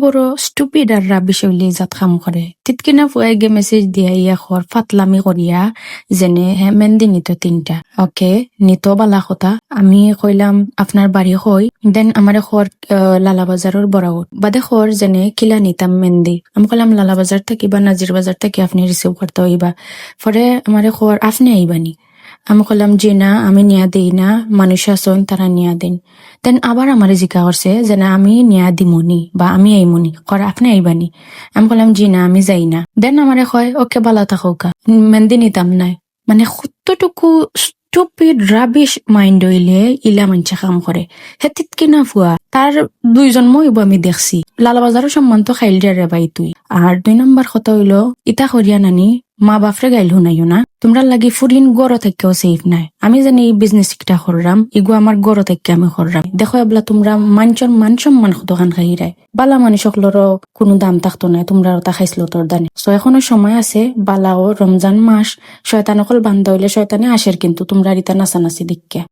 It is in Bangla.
বড় স্টুপিড আর রাবিশ হইলে জাত কাম করে তিতকিনা ফুয়াই গে মেসেজ দিয়া ইয়া খর ফাতলামি করিয়া যেনে হে মেহেন্দি নিত 3টা ওকে নিত বালা কথা আমি কইলাম আপনার বাড়ি কই দেন আমারে খর লালা বাজারের বড়াউট বাদে খর যেনে কিলা নিতাম মেহেন্দি আমি কইলাম লালা বাজার থেকে বা নাজির বাজার থেকে আপনি রিসিভ করতে হইবা পরে আমারে খর আপনি আইবানি আমি কইলাম জি না আমি নিয়া দেই না মানুষ আছেন তারা নিয়া দেন দেন আবার আমারে জিজ্ঞা করছে যে না আমি নিয়া দিমনি বা আমি আইমনি কর আপনি আইবানি আমি কইলাম জি না আমি যাই না দেন আমারে কয় ওকে বালা থাকুকা মেহেন্দি নিতাম নাই মানে কতটুকু স্টুপিড রাবিশ মাইন্ড হইলে ইলা মানছে কাম করে হেতিত কিনা ফুয়া তার 2জন মইব আমি দেখছি লালাবাজারও সম্মান তো খাইল রে বাই তুই আর 2 নম্বর কথা হইলো ইতা করিয়া নানি মা বাপরে গাইল হুনাইও না তোমরা লাগি ফুরিন গড় থেকেও সেফ নাই আমি জানি এই বিজনেস একটা করলাম ইগু আমার গড় থেকে আমি করলাম দেখো এবলা তোমরা মান সম্মান দোকান খাইরাই বালা মানুষ সকলেরও কোনো দাম থাকতো না তোমরা ওটা খাইছিল তোর দানে সো এখনো সময় আছে বালাও রমজান মাস শয়তান অকল বান্ধা হইলে শয়তানে আসের কিন্তু তোমরা রিতা নাচানাচি দিকে